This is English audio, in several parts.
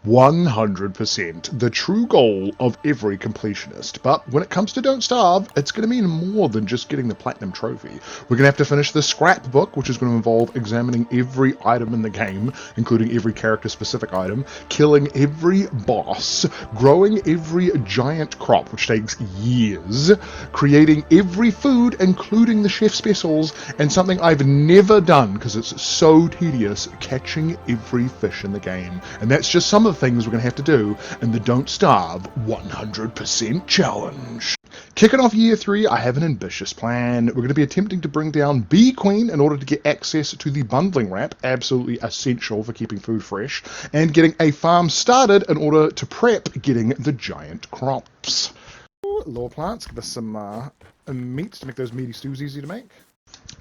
100%. The true goal of every completionist. But when it comes to Don't Starve, it's going to mean more than just getting the Platinum Trophy. We're going to have to finish the scrapbook, which is going to involve examining every item in the game, including every character-specific item, killing every boss, growing every giant crop, which takes years, creating every food, including the chef specials, and something I've never done because it's so tedious, catching every fish in the game. And that's just some of the things we're going to have to do in the Don't Starve 100% challenge. Kicking off year 3, I have an ambitious plan. We're going to be attempting to bring down Bee Queen in order to get access to the bundling wrap, absolutely essential for keeping food fresh, and getting a farm started in order to prep getting the giant crops. Lore plants, give us some meats to make those meaty stews easy to make.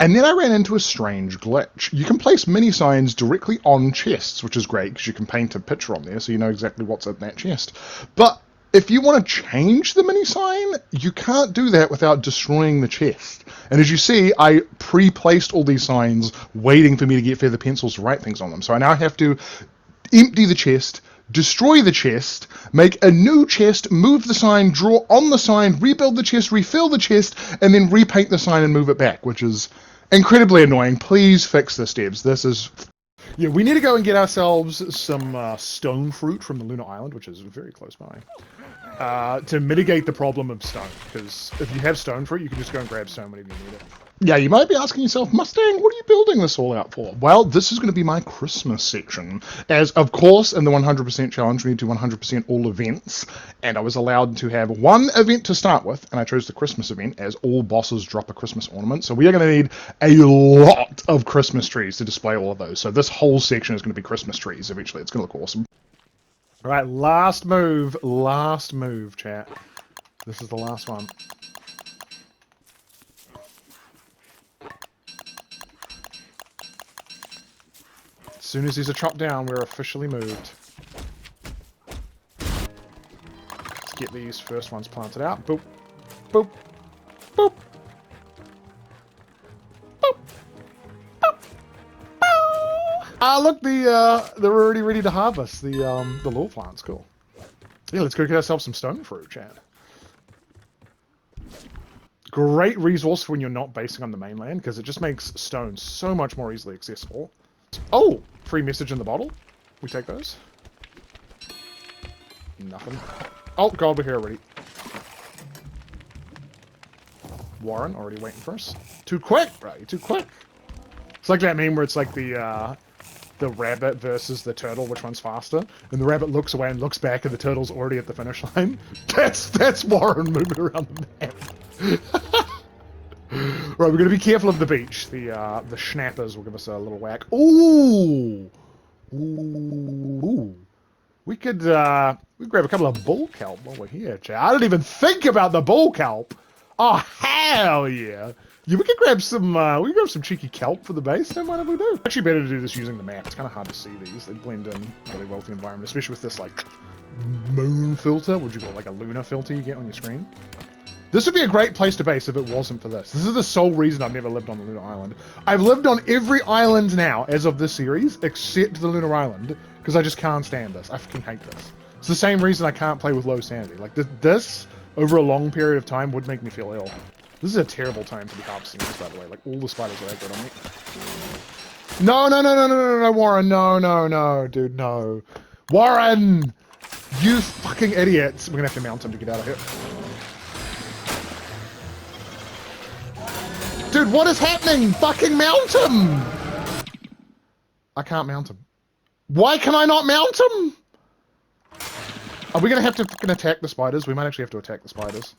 And then I ran into a strange glitch. You can place mini signs directly on chests, which is great because you can paint a picture on there so you know exactly what's in that chest. But if you want to change the mini sign, you can't do that without destroying the chest. And as you see, I pre-placed all these signs waiting for me to get feather pencils to write things on them. So I now have to empty the chest, destroy the chest, make a new chest, move the sign, draw on the sign, rebuild the chest, refill the chest, and then repaint the sign and move it back, which is incredibly annoying. Please fix this, devs. This is... Yeah, we need to go and get ourselves some stone fruit from the Lunar Island, which is very close by, to mitigate the problem of stone, because if you have stone fruit, you can just go and grab stone whenever you need it. Yeah, you might be asking yourself, Mustang, what are you building this all out for? Well, this is going to be my Christmas section, as, of course, in the 100% challenge, we need to do 100% all events, and I was allowed to have one event to start with, and I chose the Christmas event, as all bosses drop a Christmas ornament, so we are going to need a lot of Christmas trees to display all of those, so this whole section is going to be Christmas trees eventually. It's going to look awesome. Alright, last move, chat. This is the last one. As soon as these are chopped down, we're officially moved. Let's get these first ones planted out. Boop. Boop. Boop. Boop. Boop. Ah, look, they're already ready to harvest the lore plants. Cool. Yeah, let's go get ourselves some stone fruit, chat. Great resource when you're not basing on the mainland, because it just makes stone so much more easily accessible. Oh! Free message in the bottle. We take those. Nothing. Oh god, we're here already. Warren, already waiting for us. Too quick, bro. You're too quick. It's like that meme where it's like the rabbit versus the turtle, which one's faster? And the rabbit looks away and looks back and the turtle's already at the finish line. That's Warren moving around the map. Right, we're going to be careful of the beach. The schnappers will give us a little whack. Ooh! Ooh! We could grab a couple of bull kelp while we're here, chat. I didn't even think about the bull kelp! Oh, hell yeah! Yeah, we could grab some, cheeky kelp for the base, then why don't we do? Actually better to do this using the map. It's kind of hard to see these. They blend in really well with the environment, especially with this, like, moon filter. What'd you call it? Like a lunar filter you get on your screen? This would be a great place to base if it wasn't for this. This is the sole reason I've never lived on the Lunar Island. I've lived on every island now, as of this series, except the Lunar Island, because I just can't stand this. I fucking hate this. It's the same reason I can't play with low sanity. Like, this, over a long period of time, would make me feel ill. This is a terrible time to be harvesting this, by the way. Like, all the spiders are that good on me. No, Warren. No, dude, no. Warren! You fucking idiots. We're gonna have to mount him to get out of here. Dude, what is happening? Fucking mount him! I can't mount him. Why can I not mount him? Are we gonna have to fucking attack the spiders? We might actually have to attack the spiders.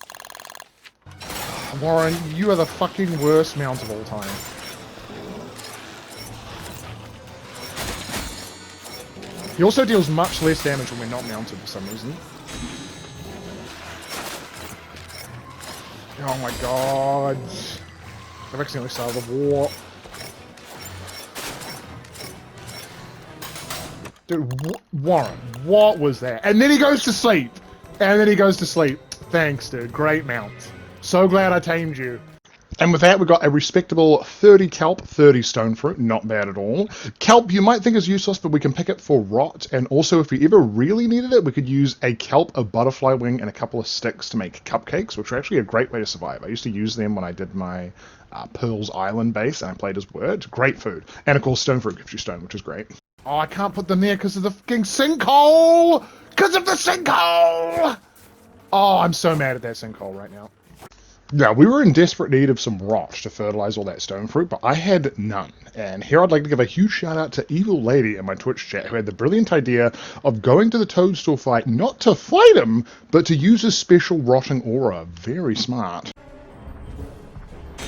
Warren, you are the fucking worst mount of all time. He also deals much less damage when we're not mounted for some reason. Oh my god. I've accidentally started the war. Dude, Warren, what was that? And then he goes to sleep. Thanks, dude. Great mount. So glad I tamed you. And with that, we got a respectable 30 kelp, 30 stone fruit. Not bad at all. Kelp, you might think is useless, but we can pick it for rot. And also, if we ever really needed it, we could use a kelp, a butterfly wing, and a couple of sticks to make cupcakes, which are actually a great way to survive. I used to use them when I did my Pearl's Island base, and I played as Word. Great food. And of course, stone fruit gives you stone, which is great. Oh, I can't put them there because of the fucking sinkhole! Because of the sinkhole! Oh, I'm so mad at that sinkhole right now. Yeah, we were in desperate need of some rot to fertilize all that stone fruit, but I had none. And here I'd like to give a huge shout out to Evil Lady in my Twitch chat, who had the brilliant idea of going to the toadstool fight, not to fight him, but to use his special rotting aura. Very smart.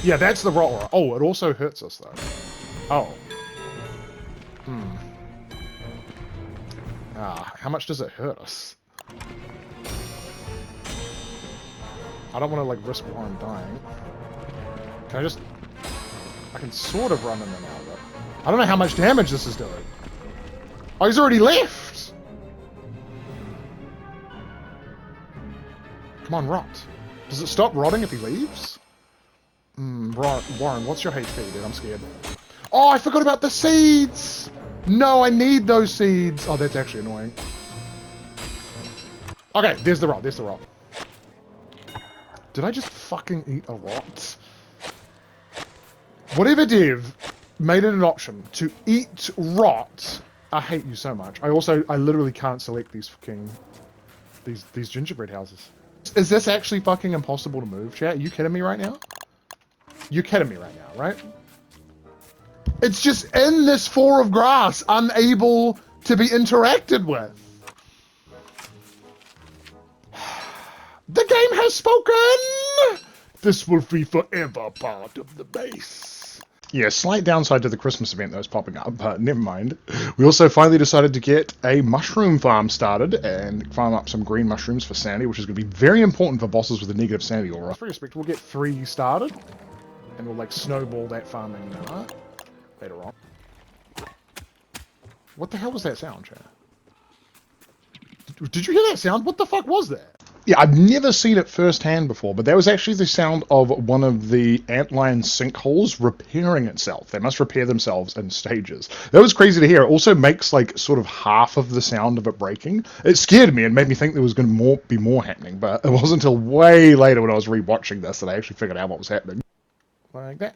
Yeah, that's the rot aura. Oh, it also hurts us though. Oh. How much does it hurt us? I don't want to, like, risk Warren dying. Can I just... I can sort of run in and out of it. I don't know how much damage this is doing. Oh, he's already left! Come on, rot. Does it stop rotting if he leaves? Warren, what's your HP, dude? I'm scared. Oh, I forgot about the seeds! No, I need those seeds! Oh, that's actually annoying. Okay, there's the rot, there's the rot. Did I just fucking eat a rot? Whatever Dev made it an option to eat rot, I hate you so much. I literally can't select these fucking... These gingerbread houses. Is this actually fucking impossible to move, chat? Are you kidding me right now? You're kidding me right now, right? It's just in this floor of grass, unable to be interacted with. The game has spoken! This will be forever part of the base. Yeah, slight downside to the Christmas event that was popping up, but never mind. We also finally decided to get a mushroom farm started and farm up some green mushrooms for sanity, which is going to be very important for bosses with a negative sanity aura. Pretty respectable. We'll get 3 started, and we'll, like, snowball that farming later on. What the hell was that sound, chat? Did you hear that sound? What the fuck was that? Yeah, I've never seen it firsthand before, but that was actually the sound of one of the antlion sinkholes repairing itself. They must repair themselves in stages. That was crazy to hear. It also makes, like, sort of half of the sound of it breaking. It scared me and made me think there was going to be more happening, but it wasn't until way later when I was rewatching this that I actually figured out what was happening. Like that.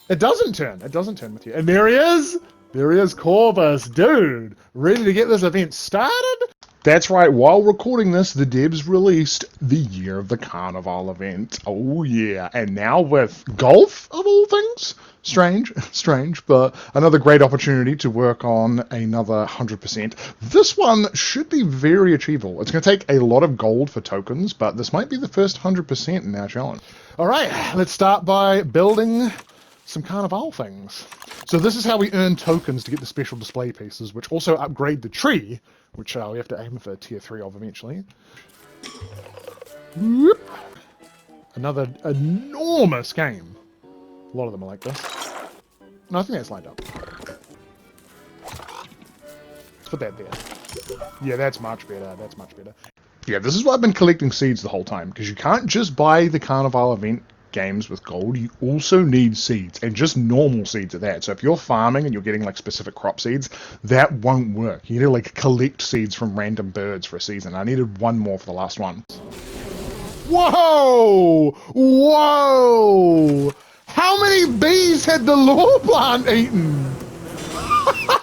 It doesn't turn. It doesn't turn with you. And there he is! There he is, Corvus, dude! Ready to get this event started? That's right, while recording this, the devs released the Year of the Carnival event. Oh yeah, and now with golf, of all things? Strange, but another great opportunity to work on another 100%. This one should be very achievable. It's going to take a lot of gold for tokens, but this might be the first 100% in our challenge. Alright, let's start by building some Carnival things. So this is how we earn tokens to get the special display pieces, which also upgrade the tree, which we have to aim for tier 3 of eventually. Whoop. Another enormous game. A lot of them are like this. No, I think that's lined up. Let's put that there. Yeah, that's much better. That's much better. Yeah, this is why I've been collecting seeds the whole time, because you can't just buy the Carnival event games with gold. You also need seeds, and just normal seeds at that. So if you're farming and you're getting like specific crop seeds, that won't work. You need to like collect seeds from random birds for a season. I needed 1 more for the last one. Whoa! Whoa! How many bees had the lore plant eaten?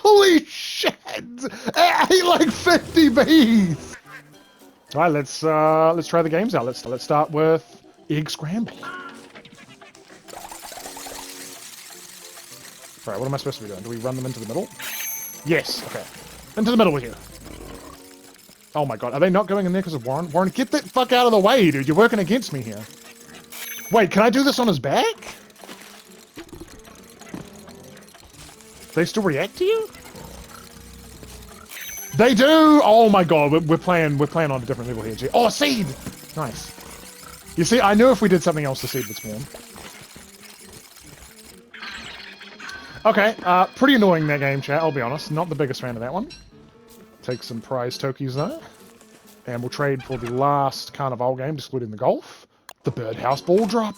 Holy shit! It ate like 50 bees! Alright, let's try the games out. Let's start with egg scramble. Alright, what am I supposed to be doing? Do we run them into the middle? Yes, okay. Into the middle here. Oh my god, are they not going in there because of Warren? Warren, get that fuck out of the way, dude. You're working against me here. Wait, can I do this on his back? They still react to you? They do! Oh my god, we're playing on a different level here, G. Oh, a seed! Nice. You see, I knew if we did something else, the seed would spawn. Okay, pretty annoying that game, chat, I'll be honest. Not the biggest fan of that one. Take some prize tokies though. And we'll trade for the last Carnival game, excluding the golf. The birdhouse ball drop.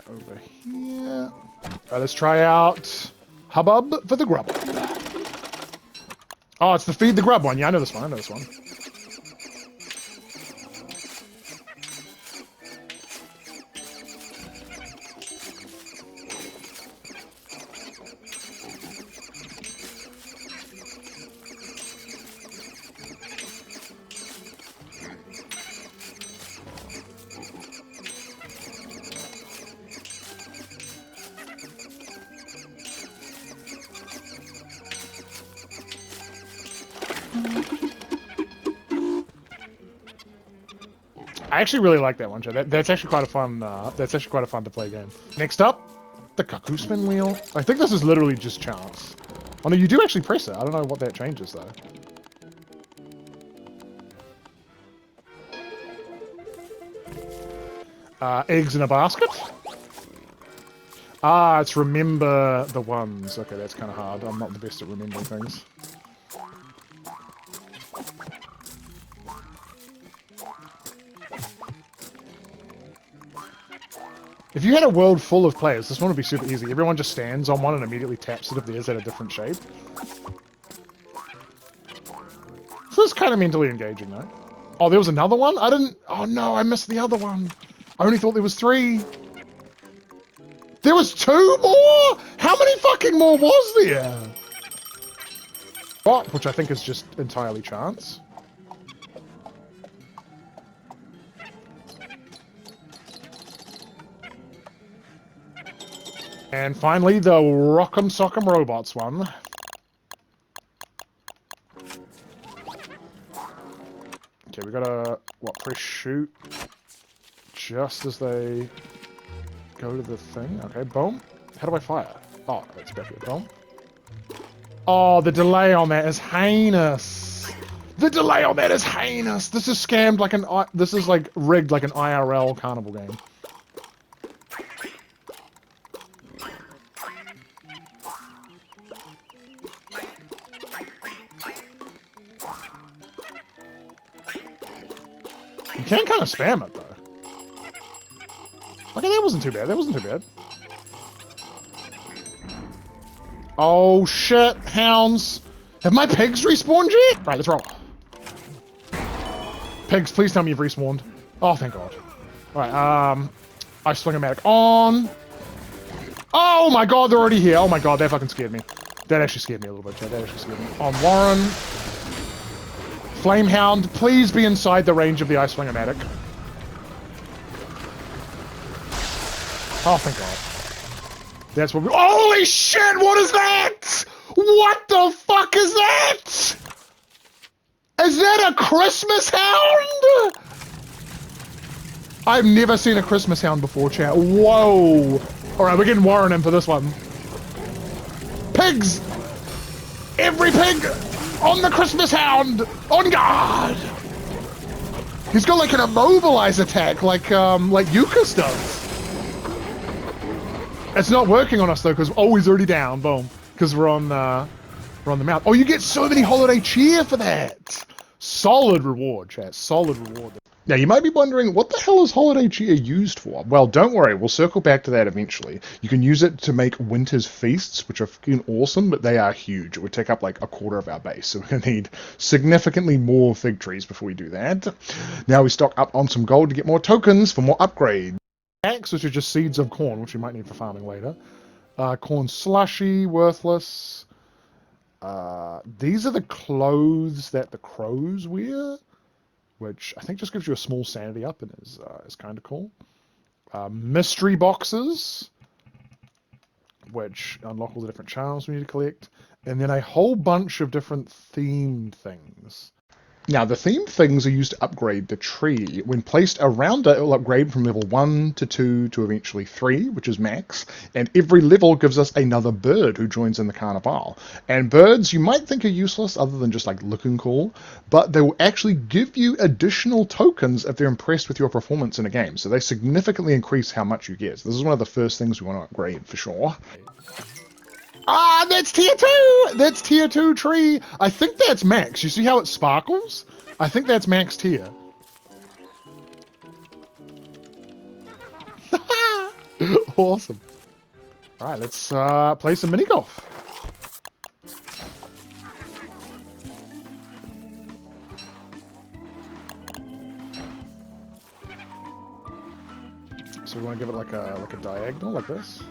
over here. Alright, let's try out Hubbub for the Grub. Oh, it's the Feed the Grub one. Yeah, I know this one. I know this one. I actually really like that one, Joe. That's actually quite a fun. That's actually quite a fun to play game. Next up, the Cuckoo Spin Wheel. I think this is literally just chance. Oh no, you do actually press it. I don't know what that changes though. Eggs in a basket. Ah, it's remember the ones. Okay, that's kind of hard. I'm not the best at remembering things. If you had a world full of players, this one would be super easy. Everyone just stands on one and immediately taps it if theirs had a different shape. So it's kind of mentally engaging, though. Oh, there was another one? I didn't... Oh, no, I missed the other one. I only thought there was 3. There was 2 more? How many fucking more was there? What? Which I think is just entirely chance. And finally, the Rock'em Sock'em Robots one. Okay, we gotta, what, press shoot just as they go to the thing. Okay, boom. How do I fire? Oh, it's back here, boom. Oh, the delay on that is heinous. The delay on that is heinous. This is scammed like an, this is like rigged like an IRL carnival game. You can kind of spam it, though. Okay, that wasn't too bad. That wasn't too bad. Oh, shit. Hounds. Have my pigs respawned yet? Right, let's roll. Pigs, please tell me you've respawned. Oh, thank God. Alright, Ice Sling-O-Matic on. Oh, my God, they're already here. Oh, my God, that fucking scared me. That actually scared me a little bit, Chad. That actually scared me. On Warren. Flamehound, please be inside the range of the Ice Sling-O-Matic. Oh, thank God. That's what we... Holy shit, what is that? What the fuck is that? Is that a Christmas hound? I've never seen a Christmas hound before, chat. Whoa. Alright, we're getting Warren in for this one. Pigs! Every pig on the Christmas hound! On guard! He's got like an immobilize attack, like Yukas does. It's not working on us though, because he's already down. Boom, because we're on the mount. Oh, you get so many holiday cheer for that. Solid reward, chat. Solid reward. Now you might be wondering, what the hell is holiday cheer used for? Well, don't worry, we'll circle back to that eventually. You can use it to make winter's feasts, which are fucking awesome, but they are huge. It would take up like a quarter of our base, so we're gonna need significantly more fig trees before we do that. Now we stock up on some gold to get more tokens for more upgrades. Which are just seeds of corn, which we might need for farming later. Corn slushy, worthless. These are the clothes that the crows wear, which I think just gives you a small sanity up and is kind of cool. Mystery boxes, which unlock all the different charms we need to collect. And then a whole bunch of different themed things. Now, the themed things are used to upgrade the tree. When placed around it, it will upgrade from level 1 to 2 to eventually 3, which is max. And every level gives us another bird who joins in the carnival. And birds you might think are useless other than just like looking cool, but they will actually give you additional tokens if they're impressed with your performance in a game. So they significantly increase how much you get. So this is one of the first things we want to upgrade for sure. Ah, that's tier 2! That's tier 2 tree. I think that's max. You see how it sparkles? I think that's max tier. awesome. All right, let's play some mini golf. So we want to give it like a diagonal, like this.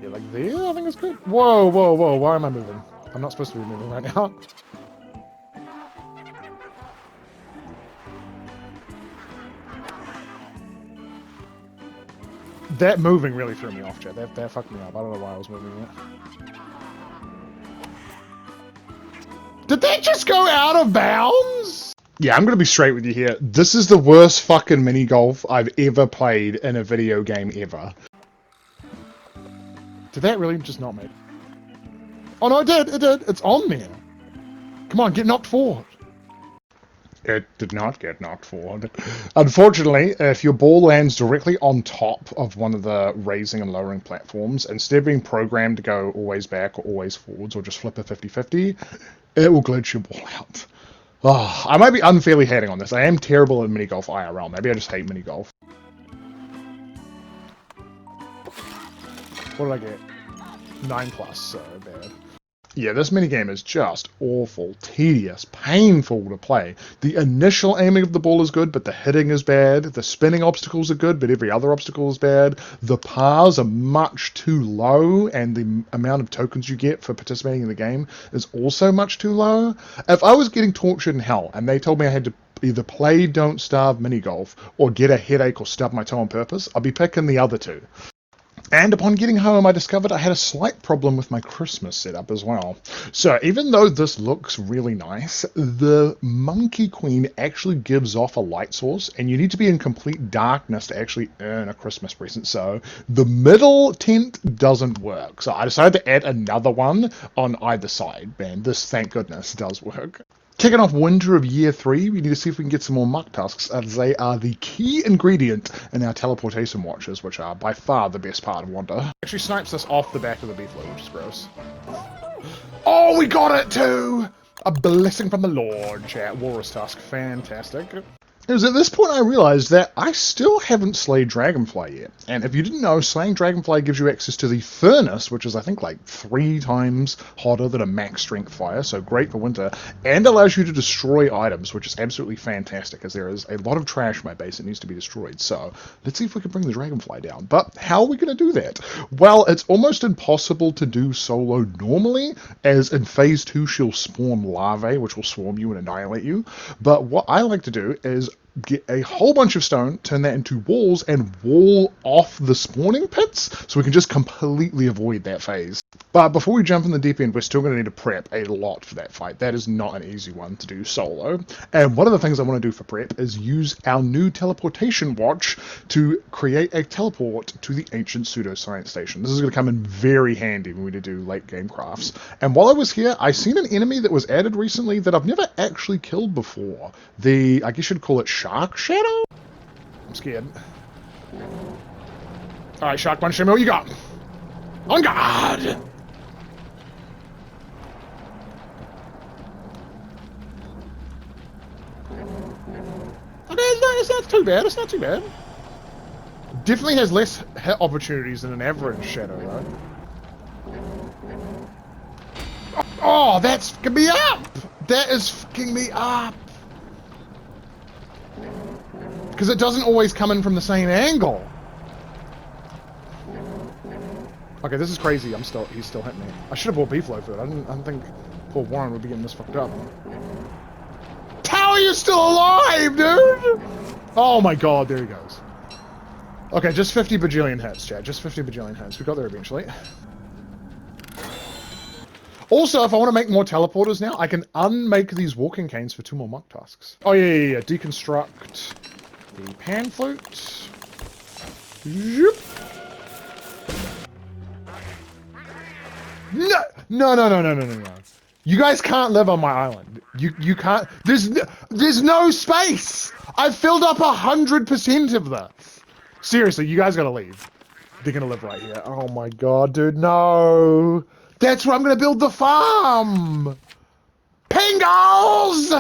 Yeah, like there. I think it's good. Whoa, whoa, whoa! Why am I moving? I'm not supposed to be moving right now. That moving really threw me off, Chad. That fucked me up. I don't know why I was moving it. Did that just go out of bounds? Yeah, I'm gonna be straight with you here. This is the worst fucking mini golf I've ever played in a video game ever. Did that really just not make? Oh no, it did. It did. It's on there. Come on, get knocked forward. It did not get knocked forward. Unfortunately, if your ball lands directly on top of one of the raising and lowering platforms, instead of being programmed to go always back or always forwards or just flip a 50-50, it will glitch your ball out. Oh, I might be unfairly hating on this. I am terrible at mini golf IRL. Maybe I just hate mini golf. What did I get? 9+, so bad. Yeah, this minigame is just awful, tedious, painful to play. The initial aiming of the ball is good, but the hitting is bad. The spinning obstacles are good, but every other obstacle is bad. The pars are much too low, and the amount of tokens you get for participating in the game is also much too low. If I was getting tortured in hell, and they told me I had to either play Don't Starve mini golf, or get a headache or stub my toe on purpose, I'd be picking the other two. And upon getting home, I discovered I had a slight problem with my Christmas setup as well. So even though this looks really nice, the Monkey Queen actually gives off a light source, and you need to be in complete darkness to actually earn a Christmas present. So the middle tent doesn't work. So I decided to add another one on either side. Man, this, thank goodness, does work. Kicking off winter of year 3, we need to see if we can get some more muck tusks, as they are the key ingredient in our teleportation watches, which are by far the best part of Wanda. Actually snipes us off the back of the beefalo, which is gross. Oh, we got it too! A blessing from the Lord, chat. Walrus tusk, fantastic. It was at this point I realized that I still haven't slayed Dragonfly yet. And if you didn't know, slaying Dragonfly gives you access to the Furnace, which is I think like 3 times hotter than a max strength fire, so great for winter, and allows you to destroy items, which is absolutely fantastic, as there is a lot of trash in my base that needs to be destroyed. So let's see if we can bring the Dragonfly down. But how are we going to do that? Well, it's almost impossible to do solo normally, as in Phase 2 she'll spawn larvae, which will swarm you and annihilate you. But what I like to do is get a whole bunch of stone, turn that into walls, and wall off the spawning pits, so we can just completely avoid that phase. But before we jump in the deep end, we're still going to need to prep a lot for that fight. That is not an easy one to do solo. And one of the things I want to do for prep is use our new teleportation watch to create a teleport to the ancient pseudoscience station. This is going to come in very handy when we do late game crafts. And while I was here, I seen an enemy that was added recently that I've never actually killed before. I guess you'd call it Shark Shadow? I'm scared. Alright, Shark Punch, show me what you got. On guard! Okay, it's not too bad, it's not too bad. Definitely has less hit opportunities than an average Shadow, though. Oh, that's fucking me up! That is fucking me up! Because it doesn't always come in from the same angle. Okay, this is crazy. He's still hitting me. I should have bought beefalo food. I didn't think poor Warren would be getting this fucked up. How are you still alive, dude? Oh my god, there he goes. Okay, just 50 bajillion hits, chat. Just 50 bajillion hits. We got there eventually. Also, if I want to make more teleporters now, I can unmake these walking canes for 2 more muck tusks. Oh yeah. Deconstruct the pan flute. Zoop. No. You guys can't live on my island. You can't. There's no space. I've filled up 100% of this. Seriously, you guys gotta leave. They're gonna live right here. Oh my god, dude, no. That's where I'm gonna build the farm. Pingles!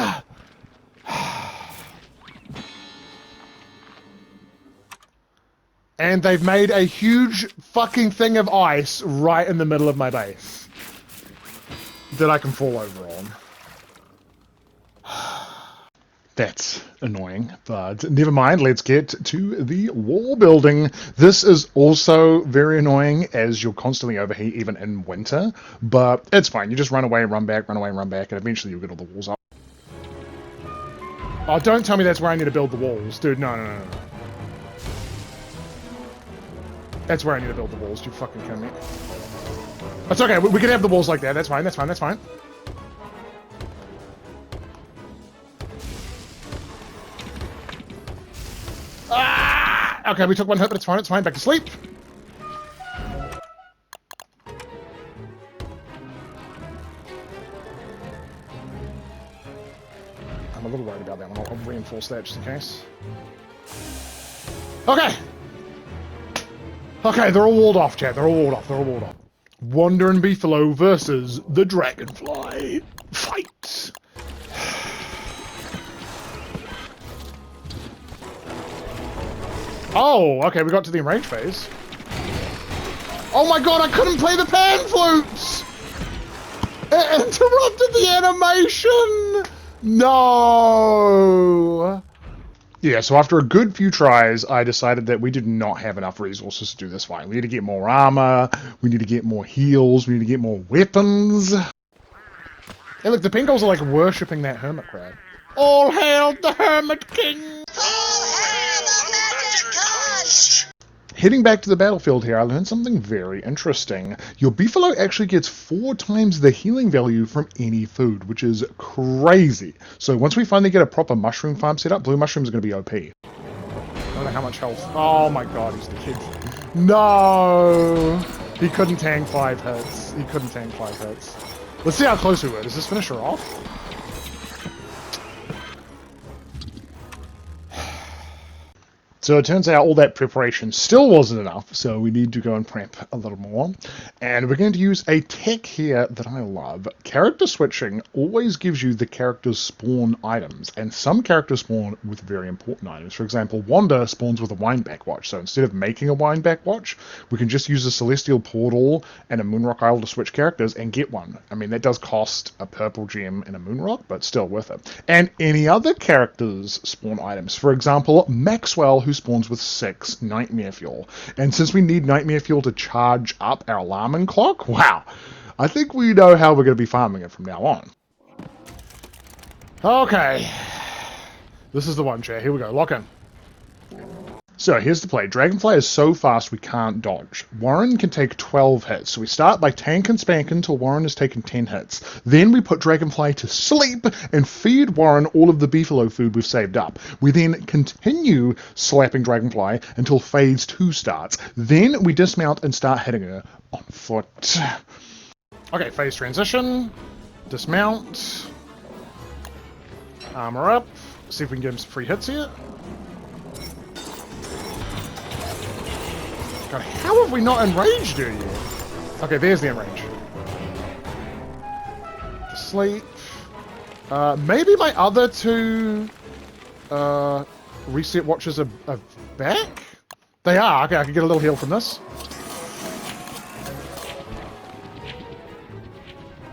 And they've made a huge fucking thing of ice right in the middle of my base that I can fall over on. That's annoying, but never mind. Let's get to the wall building. This is also very annoying as you'll constantly overheat even in winter, but it's fine. You just run away and run back, run away and run back, and eventually you'll get all the walls up. Oh, don't tell me that's where I need to build the walls. Dude, no, no, no, no. That's where I need to build the walls. You fucking kidding me? That's okay. We can have the walls like that. That's fine. That's fine. That's fine. Ah! Okay, we took one hit, but it's fine. It's fine. Back to sleep. I'm a little worried about that one. I'll reinforce that just in case. Okay. Okay, they're all walled off, chat. They're all walled off. They're all walled off. Wandering Beefalo versus the Dragonfly. Fight! Oh, okay, we got to the enraged phase. Oh my god, I couldn't play the pan flutes! It interrupted the animation! No! Yeah, so after a good few tries, I decided that we did not have enough resources to do this fight. We need to get more armor, we need to get more heals, we need to get more weapons. Hey look, the Pingals are like worshipping that hermit crab. All hail the Hermit King! All hail the Magic Touch! Heading back to the battlefield here, I learned something very interesting. Your Beefalo actually gets 4 times the healing value from any food, which is crazy. So once we finally get a proper mushroom farm set up, blue mushrooms are going to be OP. I don't know how much health. Oh my god, he's the kid. No! He couldn't tank 5 hits. He couldn't tank 5 hits. Let's see how close we were. Does this finish her off? So it turns out all that preparation still wasn't enough, so we need to go and prep a little more. And we're going to use a tech here that I love. Character switching always gives you the character's spawn items, and some characters spawn with very important items. For example, Wanda spawns with a Wineback Watch, so instead of making a Wineback Watch, we can just use a Celestial Portal and a Moonrock Isle to switch characters and get one. I mean, that does cost a purple gem and a Moonrock, but still worth it. And any other characters spawn items. For example, Maxwell, who spawns with 6 Nightmare Fuel. And since we need Nightmare Fuel to charge up our alarming clock, wow, I think we know how we're going to be farming it from now on. Okay. This is the one, chat. Here we go. Lock in. So here's the play. Dragonfly is so fast we can't dodge. Warren can take 12 hits. So we start by tanking spanking until Warren has taken 10 hits. Then we put Dragonfly to sleep and feed Warren all of the Beefalo food we've saved up. We then continue slapping Dragonfly until phase 2 starts. Then we dismount and start hitting her on foot. Okay, phase transition. Dismount. Armor up. See if we can get him some free hits here. God, how have we not enraged her yet? Okay, there's the enrage. Sleep. Maybe my other 2 reset watches are back? They are. Okay, I can get a little heal from this.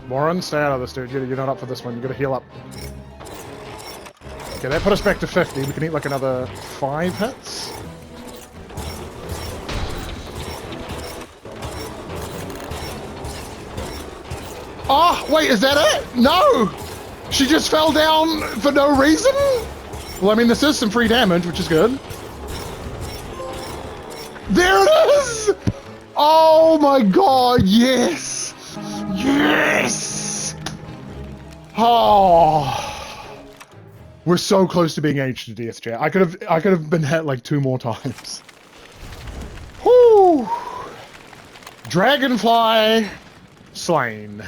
Warren, stay out of this, dude. You're not up for this one. You gotta heal up. Okay, that put us back to 50. We can eat like another 5 hits. Oh, wait, is that it? No! She just fell down for no reason? Well, I mean, this is some free damage, which is good. There it is! Oh my god, yes! Yes! Oh! We're so close to being aged to death, chat. I could have been hit like 2 more times. Whew! Dragonfly slain.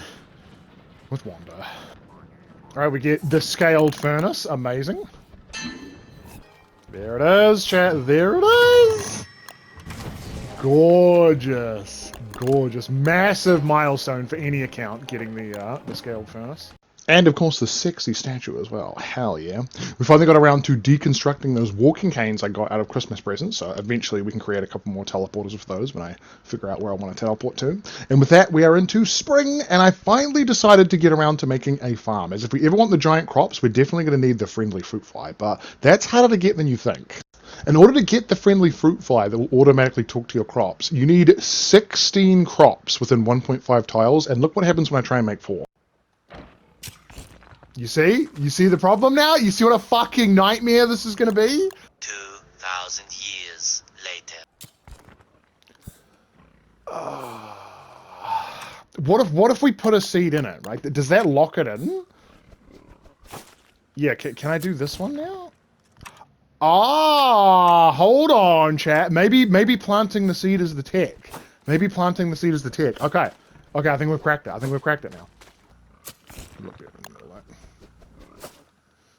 With Wanda. Alright, we get the scaled furnace. Amazing. There it is, chat. There it is! Gorgeous. Gorgeous. Massive milestone for any account getting the scaled furnace. And of course the sexy statue as well. Hell yeah. We finally got around to deconstructing those walking canes I got out of Christmas presents, so eventually we can create a couple more teleporters with those when I figure out where I want to teleport to. And with that, we are into spring, and I finally decided to get around to making a farm. As if we ever want the giant crops, we're definitely going to need the friendly fruit fly, but that's harder to get than you think. In order to get the friendly fruit fly that will automatically talk to your crops, you need 16 crops within 1.5 tiles, and look what happens when I try and make 4. You see? You see the problem now? You see what a fucking nightmare this is going to be? 2,000 years later. What if we put a seed in it, right? Does that lock it in? Yeah, can I do this one now? Ah, hold on, chat. Maybe planting the seed is the tech. Maybe planting the seed is the tech. Okay. Okay, I think we've cracked it. I think we've cracked it now.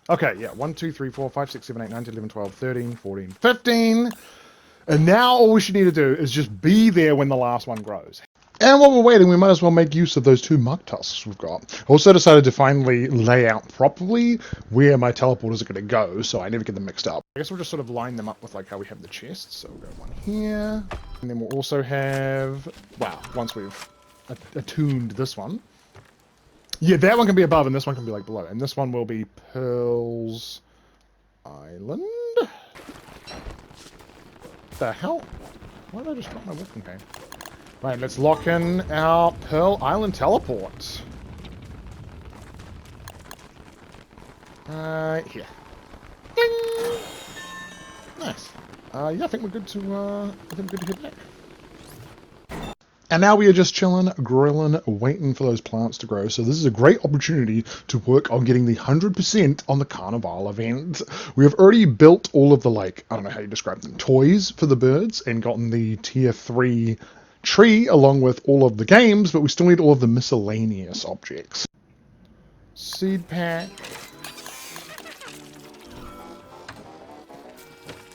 Okay, yeah. 1, 2, 3, 4, 5, 6, 7, 8, 9, 10, 11, 12, 13, 14, 15. And now all we should need to do is just be there when the last one grows. And while we're waiting, we might as well make use of those 2 mug tusks we've got. Also decided to finally lay out properly where my teleporters are going to go, so I never get them mixed up. I guess we'll just sort of line them up with like how we have the chests. So we'll go one here, and then we'll also have, wow, once we've attuned this one. Yeah, that one can be above, and this one can be like below. And this one will be Pearl's Island. The hell? Why did I just drop my walking cane? Right, let's lock in our Pearl Island teleport. Here. Ding! Nice. Yeah, I think we're good to. I think we're good to head back. And now we are just chilling, grilling, waiting for those plants to grow. So this is a great opportunity to work on getting the 100% on the Carnival event. We have already built all of the, like, I don't know how you describe them, toys for the birds and gotten the tier 3 tree along with all of the games, but we still need all of the miscellaneous objects. Seed pack.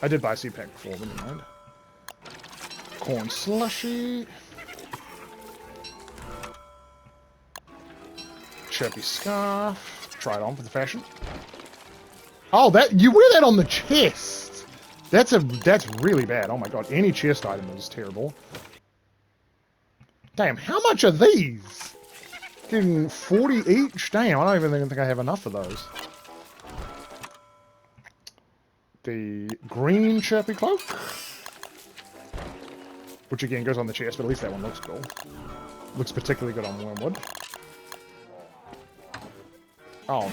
I did buy a seed pack before, but never mind. Corn slushy. Chirpy scarf. Try it on for the fashion. Oh, that you wear that on the chest. That's really bad. Oh my god, any chest item is terrible. Damn, how much are these? Getting 40 each? Damn, I don't even think I have enough of those. The green chirpy cloak. Which again goes on the chest, but at least that one looks cool. Looks particularly good on Wormwood. Oh.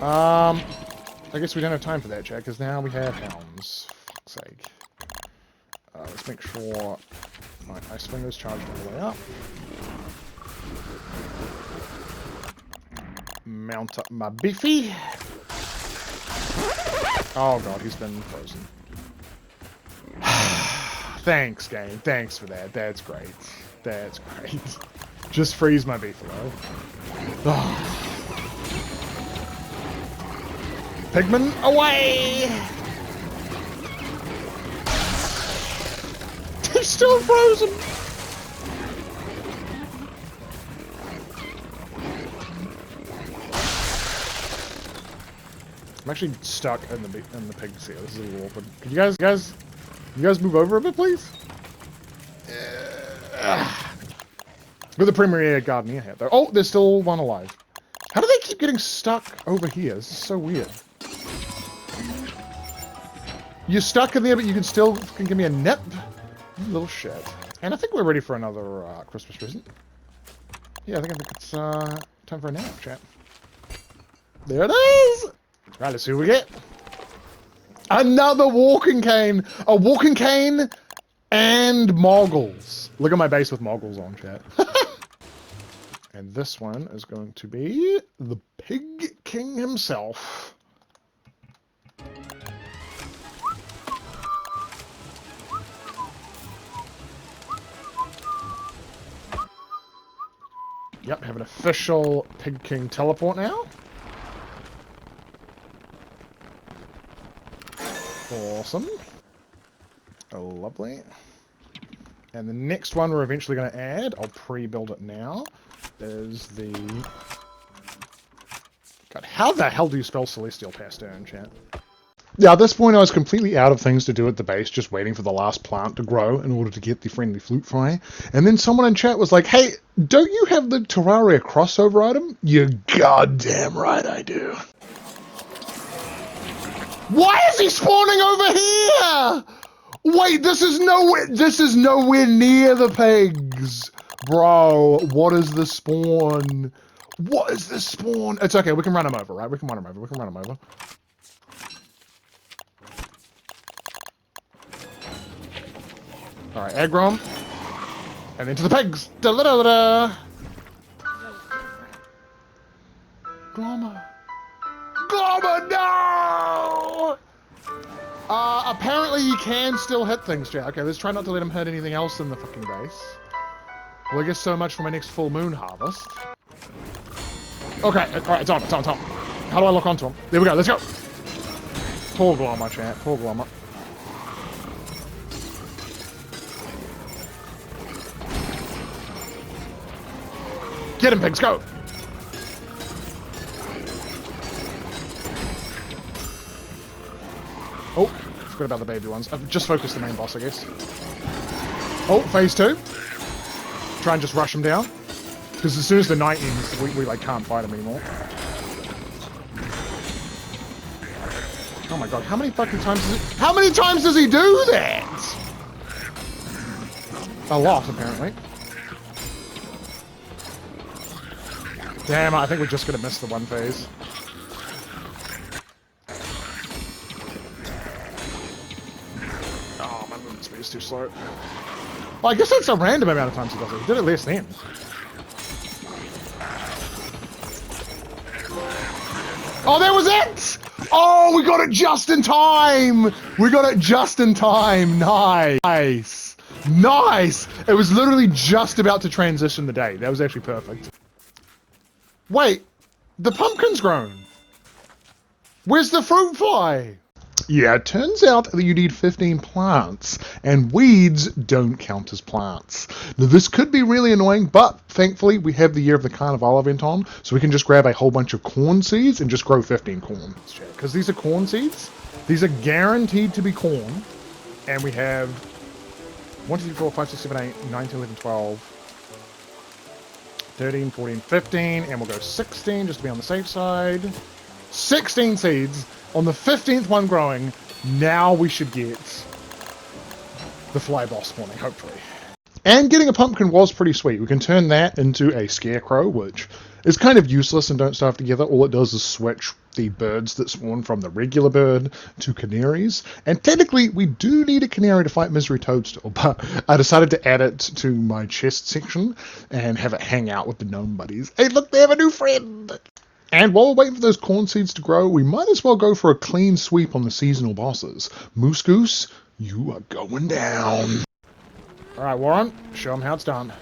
I guess we don't have time for that, chat, because now we have hounds. For fuck's sake. Let's make sure my ice fingers charged all the way up. Mount up my beefy. Oh god, he's been frozen. Thanks, game. Thanks for that. That's great. That's great. Just freeze my beefalo. Oh. Pigman, away! He's still frozen! I'm actually stuck in the pigs here. This is a little awkward. Could you guys move over a bit, please? With the Premier Gardener hat, though. Oh, there's still one alive. How do they keep getting stuck over here? This is so weird. You're stuck in there, but you can give me a nip? You little shit. And I think we're ready for another Christmas present. Yeah, I think it's time for a nap, chat. There it is! Right, let's see what we get. Another walking cane! A walking cane and moggles. Look at my base with moggles on, chat. And this one is going to be the Pig King himself. Yep, have an official Pig King teleport now. Awesome. Oh, lovely. And the next one we're eventually going to add, I'll pre-build it now, is the God, how the hell do you spell Celestial Pastern, chat? Yeah, at this point I was completely out of things to do at the base, just waiting for the last plant to grow in order to get the friendly flute fly. And then someone in chat was like, hey, don't you have the Terraria crossover item? You're goddamn right I do. Why is he spawning over here? Wait, this is nowhere near the pigs. Bro, what is the spawn? What is the spawn? It's okay, we can run him over, right? We can run him over. Alright, aggro him. And into the pigs. Da-da-da-da-da. Glommer, no! Apparently he can still hit things, chat. Okay, let's try not to let him hit anything else in the fucking base. Well, I guess so much for my next full moon harvest. Okay, alright, it's on. How do I lock onto him? There we go, let's go! Poor Glommer, chat, poor Glommer. Get him, pigs, go! Oh, forgot about the baby ones. I've just focused the main boss, I guess. Oh, phase 2. Try and just rush him down. Because as soon as the night ends, we like can't fight him anymore. Oh my god, how many fucking times does he do that? A lot, apparently. Damn, I think we're just gonna miss the one phase. Oh, my movement speed is too slow. Well, I guess that's a random amount of times he does it. He did it less then. Oh, that was it! Oh, we got it just in time! We got it just in time. Nice. Nice! It was literally just about to transition the day. That was actually perfect. Wait, the pumpkin's grown. Where's the fruit fly? Yeah, it turns out that you need 15 plants, and weeds don't count as plants. Now, this could be really annoying, but thankfully we have the Year of the Carnival event on, so we can just grab a whole bunch of corn seeds and just grow 15 corn. Because these are corn seeds. These are guaranteed to be corn. And we have 1, 2, 3, 4, 5, 6, 7, 8, 9, 10, 11, 12, 13, 14, 15, and we'll go 16 just to be on the safe side. 16 seeds. On the 15th one growing, now we should get the fly boss spawning, hopefully. And getting a pumpkin was pretty sweet. We can turn that into a scarecrow, which is kind of useless and don't starve together. All it does is switch the birds that spawn from the regular bird to canaries. And technically, we do need a canary to fight Misery Toadstool, but I decided to add it to my chest section and have it hang out with the gnome buddies. Hey, look, they have a new friend! And while we're waiting for those corn seeds to grow, we might as well go for a clean sweep on the seasonal bosses. Moose Goose, you are going down. Alright, Warren, show him how it's done.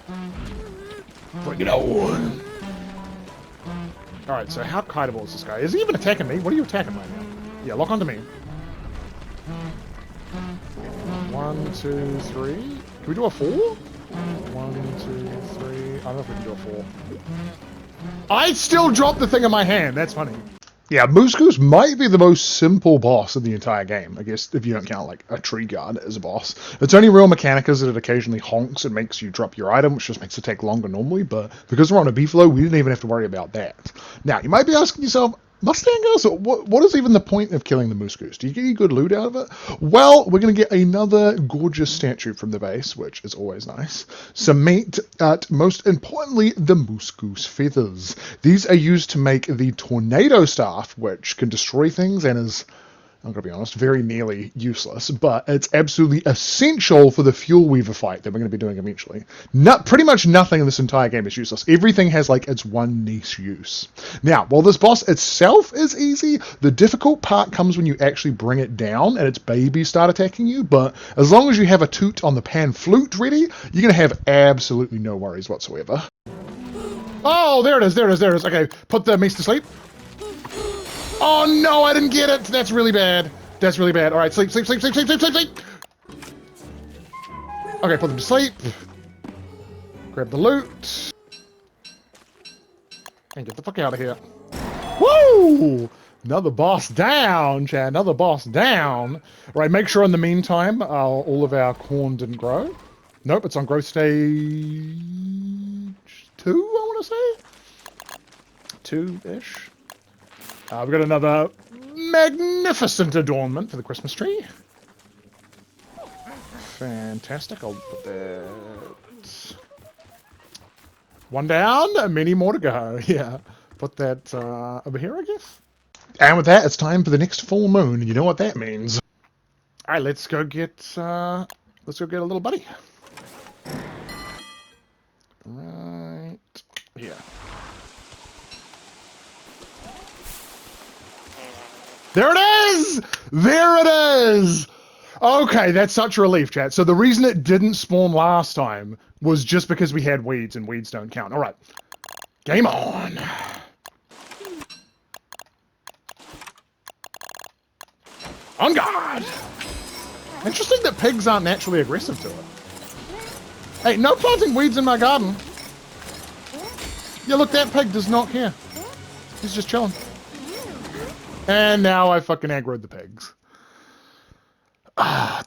Bring it on. Alright, so how kiteable is this guy? Is he even attacking me? What are you attacking right now? Yeah, lock onto me. 1, 2, 3. Can we do a 4? 1, 2, 3. I don't know if we can do a 4. I still dropped the thing in my hand. That's funny. Yeah, Moose Goose might be the most simple boss in the entire game. I guess if you don't count like a tree guard as a boss. Its only real mechanic is that it occasionally honks and makes you drop your item, which just makes it take longer normally. But because we're on a beefalo, we didn't even have to worry about that. Now, you might be asking yourself, Mustang Girls, what is even the point of killing the Moose Goose? Do you get any good loot out of it? Well, we're going to get another gorgeous statue from the base, which is always nice. Some meat, most importantly, the Moose Goose feathers. These are used to make the Tornado Staff, which can destroy things and is, I'm going to be honest, very nearly useless, but it's absolutely essential for the Fuel Weaver fight that we're going to be doing eventually. Pretty much nothing in this entire game is useless. Everything has like its one niche use. Now, while this boss itself is easy, the difficult part comes when you actually bring it down and its babies start attacking you, but as long as you have a toot on the pan flute ready, you're going to have absolutely no worries whatsoever. Oh, there it is. Okay, put the mace to sleep. Oh no, I didn't get it! That's really bad. Alright, sleep. Okay, put them to sleep. Grab the loot. And get the fuck out of here. Woo! Another boss down, Chad. Another boss down. Right, make sure in the meantime all of our corn didn't grow. Nope, it's on growth stage 2, I want to say. 2-ish. We've got another magnificent adornment for the Christmas tree. Fantastic. I'll put that... One down, many more to go. Yeah. Put that over here, I guess. And with that, it's time for the next full moon, and you know what that means. Alright, let's go get a little buddy. Right here. There it is! There it is! Okay, that's such a relief, chat. So the reason it didn't spawn last time was just because we had weeds, and weeds don't count. Alright. Game on! On guard! Interesting that pigs aren't naturally aggressive to it. Hey, no planting weeds in my garden. Yeah, look, that pig does not care. He's just chilling. And now I fucking aggroed the pigs.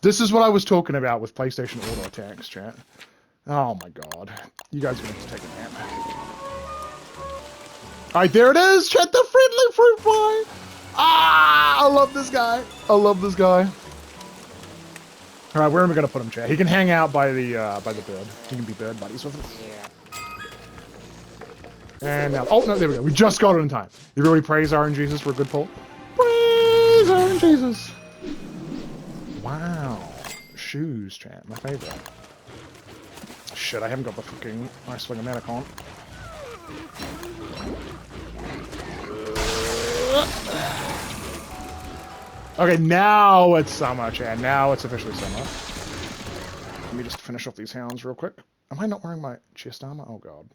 This is what I was talking about with PlayStation auto attacks, chat. Oh my god. You guys are going to have to take a nap. Alright, there it is, chat, the friendly fruit fly! Ah, I love this guy. I love this guy. Alright, where am I going to put him, chat? He can hang out by the bird. He can be bird buddies with us. And now, oh no, there we go. We just got it in time. Everybody praise RNGesus for a good pull. Praise RNGesus. Wow. Shoes, chat. My favorite. Shit, I haven't got the fucking Ice Slinger Manacon. Okay, now it's summer, chat. Now it's officially summer. Let me just finish off these hounds real quick. Am I not wearing my chest armor? Oh god.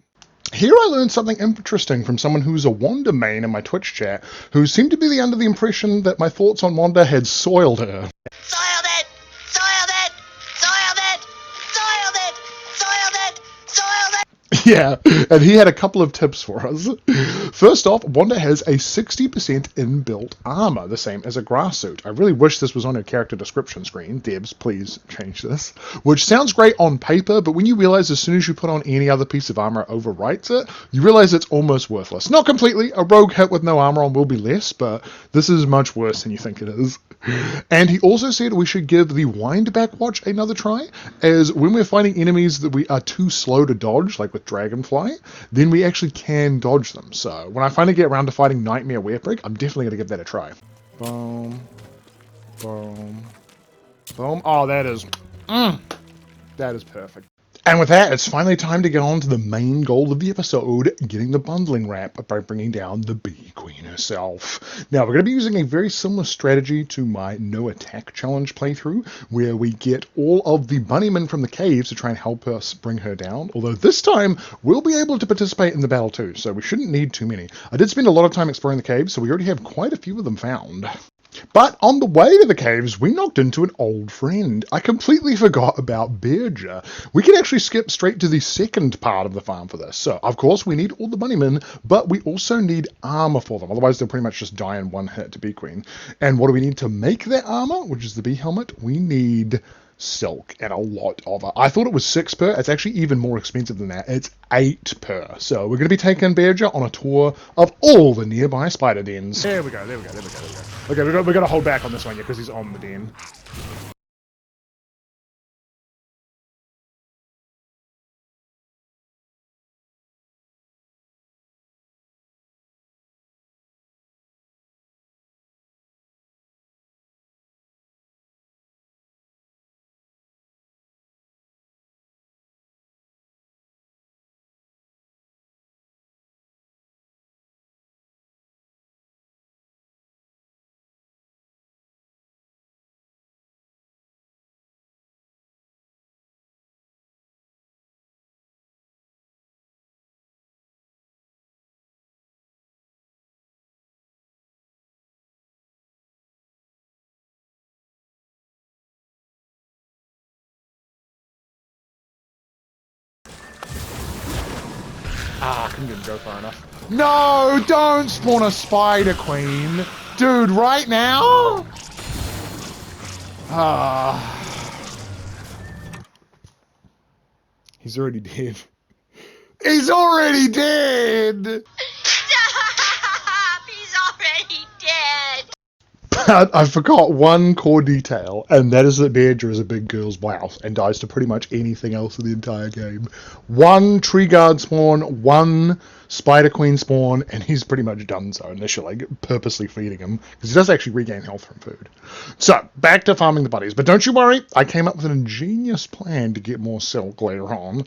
Here I learned something interesting from someone who's a Wanda main in my Twitch chat, who seemed to be under the impression that my thoughts on Wanda had soiled her. Soiled it! Soiled it! Soiled it! Soiled it! Soiled it! Soiled it! Yeah, and he had a couple of tips for us. First off, Wanda has a 60% inbuilt armor, the same as a grass suit. I really wish this was on her character description screen. Debs, please change this. Which sounds great on paper, but when you realize as soon as you put on any other piece of armor overwrites it, you realize it's almost worthless. Not completely, a rogue hit with no armor on will be less, but this is much worse than you think it is. And he also said we should give the Windback Watch another try, as when we're fighting enemies that we are too slow to dodge, like with Dragonfly, then we actually can dodge them. So when I finally get around to fighting Nightmare Werebrick, I'm definitely going to give that a try. Boom. Boom. Boom. Oh, that is... that is perfect. And with that, it's finally time to get on to the main goal of the episode, getting the bundling wrap by bringing down the Bee Queen herself. Now, we're going to be using a very similar strategy to my No Attack Challenge playthrough, where we get all of the bunnymen from the caves to try and help us bring her down, although this time, we'll be able to participate in the battle too, so we shouldn't need too many. I did spend a lot of time exploring the caves, so we already have quite a few of them found. But on the way to the caves, we knocked into an old friend. I completely forgot about Bearger. We can actually skip straight to the second part of the farm for this. So, of course, we need all the bunnymen, but we also need armor for them. Otherwise, they'll pretty much just die in one hit to Bee Queen. And what do we need to make that armor, which is the bee helmet? We need silk and a lot of it. I thought it was 6 per. It's actually even more expensive than that. It's 8 per. So we're going to be taking Bearger on a tour of all the nearby spider dens. There we go, there we go, there we go, there we go. Okay, we're going to hold back on this one, yeah, because he's on the den. Ah, couldn't even go far enough. No, don't spawn a spider queen. Dude, right now? He's already dead. He's already dead! He's already dead. But I forgot one core detail, and that is that Deirdre is a big girl's blouse and dies to pretty much anything else in the entire game. One tree guard spawn, one spider queen spawn, and he's pretty much done so unless you're like purposely feeding him, because he does actually regain health from food. So, back to farming the buddies. But don't you worry, I came up with an ingenious plan to get more silk later on.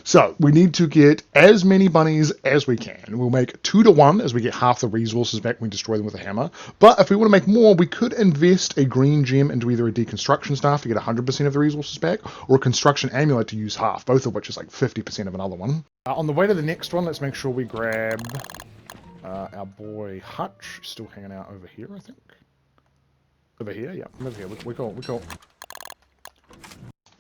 So, we need to get as many bunnies as we can. We'll make 2 to 1 as we get half the resources back when we destroy them with a hammer. But if we want to make more, we could invest a green gem into either a deconstruction staff to get 100% of the resources back, or a construction amulet to use half, both of which is like 50% of another one. On the way to the next one, let's make sure we grab our boy Hutch, still hanging out over here, I think. Over here, yeah, over here. We call.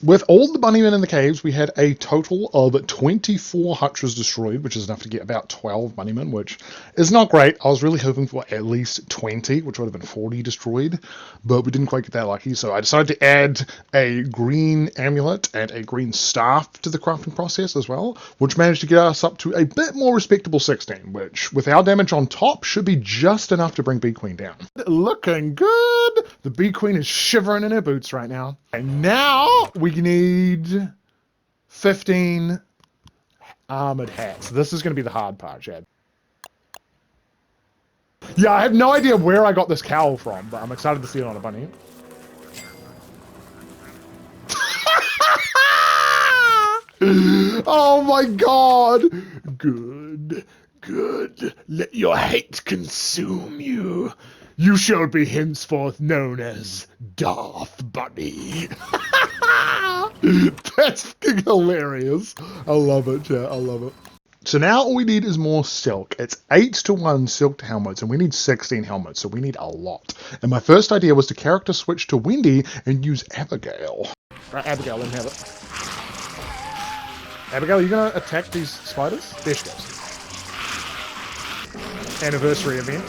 With all the bunnymen in the caves, we had a total of 24 hutches destroyed, which is enough to get about 12 bunnymen, which is not great. I was really hoping for at least 20, which would have been 40 destroyed, but we didn't quite get that lucky, so I decided to add a green amulet and a green staff to the crafting process as well, which managed to get us up to a bit more respectable 16, which, with our damage on top, should be just enough to bring Bee Queen down. Looking good! The Bee Queen is shivering in her boots right now. And now we need 15 armored hats. This is going to be the hard part, Chad. Yeah, I have no idea where I got this cowl from, but I'm excited to see it on a bunny. Oh my god! Good, good. Let your hate consume you. You shall be henceforth known as Darth Bunny. That's fucking hilarious. I love it, chat. I love it. So now all we need is more silk. It's 8 to 1 silk helmets, and we need 16 helmets, so we need a lot. And my first idea was to character switch to Wendy and use Abigail. Right, Abigail, let me have it. Abigail, are you gonna attack these spiders? There she goes. Anniversary event.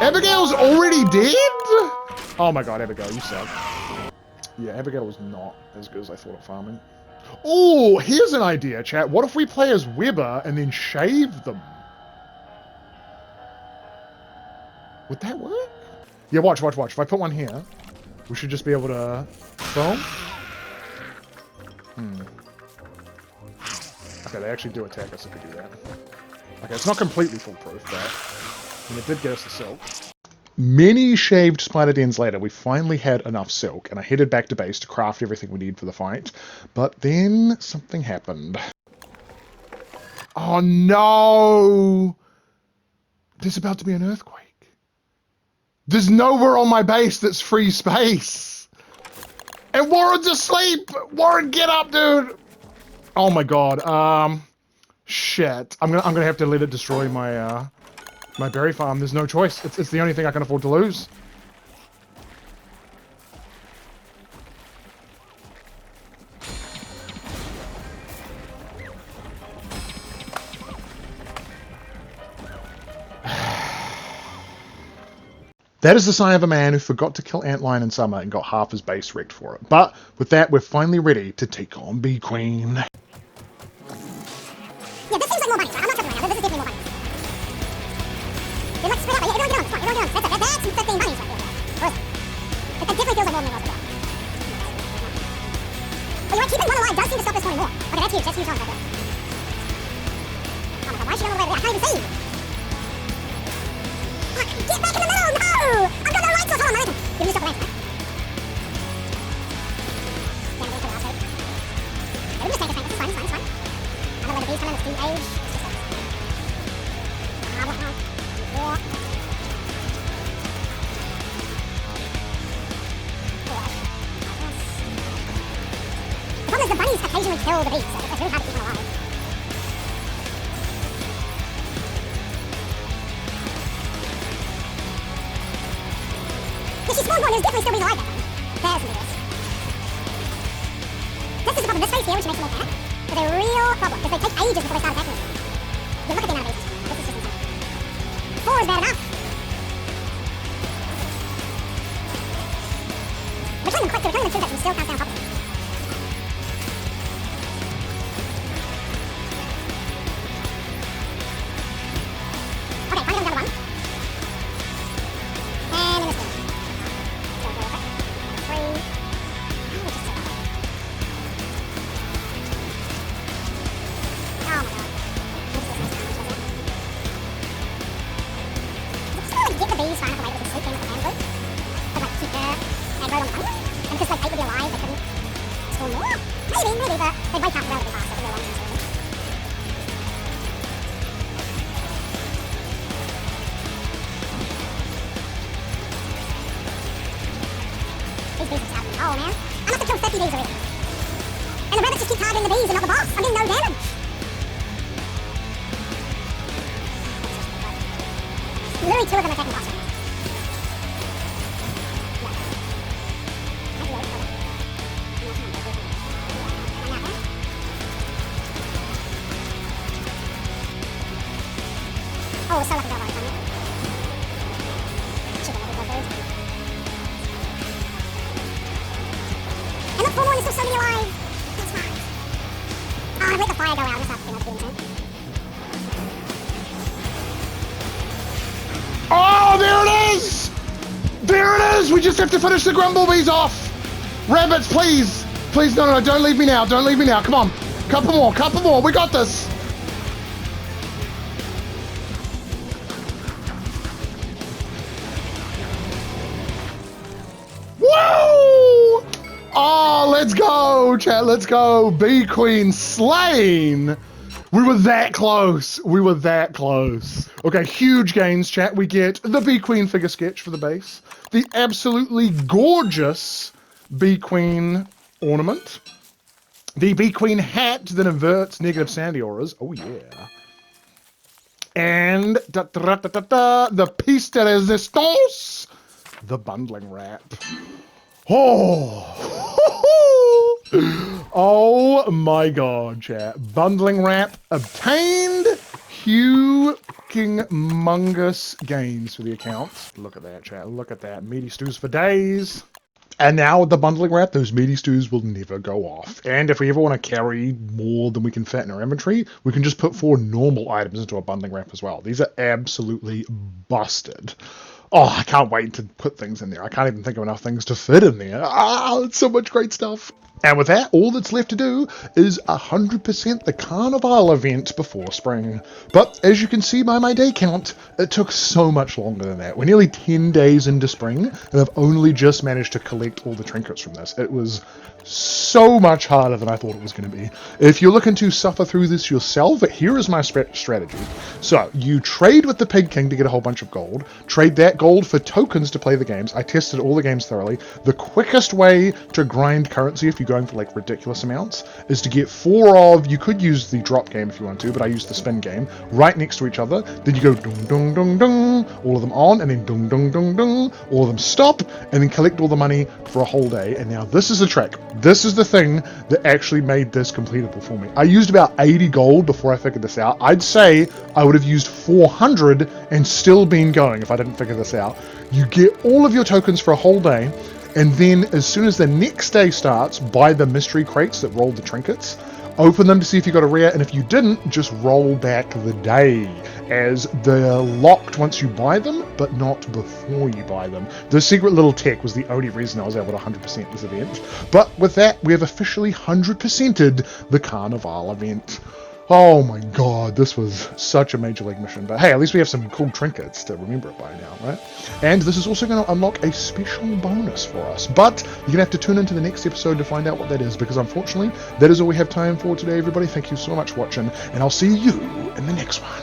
Abigail's already dead? Oh my god, Abigail, you suck. Yeah, Abigail was not as good as I thought at farming. Oh, here's an idea, chat. What if we play as Weber and then shave them? Would that work? Yeah, watch. If I put one here, we should just be able to... Boom. Okay, they actually do attack us if we do that. Okay, it's not completely foolproof, but... And it did get us the silk. Many shaved spider dens later, we finally had enough silk, and I headed back to base to craft everything we need for the fight. But then something happened. Oh no! There's about to be an earthquake. There's nowhere on my base that's free space. And Warren's asleep! Warren, get up, dude! Oh my god, shit. I'm gonna have to let it destroy my, my berry farm. There's no choice. It's the only thing I can afford to lose. That is the sign of a man who forgot to kill Antlion in summer and got half his base wrecked for it. But with that, we're finally ready to take on Bee Queen. Yeah, this seems like more bunnies, right? I'm not tripping right now. This is definitely more bunnies. They're like spread out, but yeah, everyone get on. Come on, everyone get on. That's 15 bunnies right there. Or is it? It definitely feels like more than it was before. But you're right, keeping one alive does seem to stop us spawning more. Okay, that's huge chance right there. Oh my god, why is she going all the way over there? I can't even see you. Fuck, get back in the middle, no! I've got no light source, hold on, my listen. Give me just a couple lamps, right? Yeah, I'm going to put it outside. Yeah, we can just tank this, it's fine. I don't know where the bees come in, it's too age. It's just like... The problem is the bunnies occasionally kill the bees, so it's really hard to keep them alive. If she spawned one, there's definitely still bees alive there. There's some bees. This is the problem. This phase here, which makes them all bad, is a real problem, because they take ages before they start attacking us. You look at the amount of bees. This is just insane. is bad enough. We're killing them quick, too. We're killing them too quick, and still can't stay on top of them. Okay, finally got the one. And in this one. So go quick. 3. And we just set that up. Oh my god. Get the bees far enough away that we can sneak in with the hand loop. But like keep their aggro on the bunny. And because like 8 would be alive, they couldn't spawn more. Maybe, but they'd wake up relatively fast, so it'd be a long time solution. These bees are just out of control, man. I must have killed 50 bees already. And the rabbits just keep targeting the bees and not the boss. I'm getting no damage. Literally 2 of them attacking boss right now. Oh, we're so lucky to have our chicken every food. And look, 4 more and there's still so many alive. That's fine. Oh, I've let the fire go out. This has to be another doom. Oh, there it is! There it is! We just have to finish the Grumblebees off! Rabbits, please! Please, no, don't leave me now, don't leave me now, come on! Couple more, we got this! Woo! Oh, let's go, chat, let's go! Bee Queen slain! We were that close. We were that close. Okay, huge gains, chat. We get the Bee Queen figure sketch for the base, the absolutely gorgeous Bee Queen ornament, the Bee Queen hat that inverts negative sandy auras. Oh, yeah. And the piece de resistance, the bundling wrap. Oh. Oh my god, chat. Bundling wrap obtained. Humongous gains for the account. Look at that, chat. Look at that. Meaty stews for days. And now with the bundling wrap, those meaty stews will never go off. And if we ever want to carry more than we can fit in our inventory, we can just put 4 normal items into a bundling wrap as well. These are absolutely busted. Oh, I can't wait to put things in there. I can't even think of enough things to fit in there. Ah, it's so much great stuff. And with that, all that's left to do is 100% the Carnival event before spring. But as you can see by my day count, it took so much longer than that. We're nearly 10 days into spring, and I've only just managed to collect all the trinkets from this. It was so much harder than I thought it was going to be. If you're looking to suffer through this yourself, here is my strategy. So, you trade with the Pig King to get a whole bunch of gold. Trade that gold for tokens to play the games. I tested all the games thoroughly. The quickest way to grind currency, if you're going for like ridiculous amounts, is to get 4 of, you could use the drop game if you want to, but I use the spin game, right next to each other. Then you go dung dung dung dung, all of them on, and then dung dung dung dung, all of them stop, and then collect all the money for a whole day. And now this is the trick. This is the thing that actually made this completable for me. I used about 80 gold before I figured this out. I'd say I would have used 400 and still been going if I didn't figure this out. You get all of your tokens for a whole day, and then as soon as the next day starts, buy the mystery crates that roll the trinkets, open them to see if you got a rare, and if you didn't, just roll back the day, as they're locked once you buy them, but not before you buy them. The secret little tech was the only reason I was able to 100% this event. But with that, we have officially 100%ed the Carnival event. Oh my god, this was such a Major League mission. But hey, at least we have some cool trinkets to remember it by now, right? And this is also going to unlock a special bonus for us. But you're going to have to tune into the next episode to find out what that is, because unfortunately, that is all we have time for today, everybody. Thank you so much for watching, and I'll see you in the next one.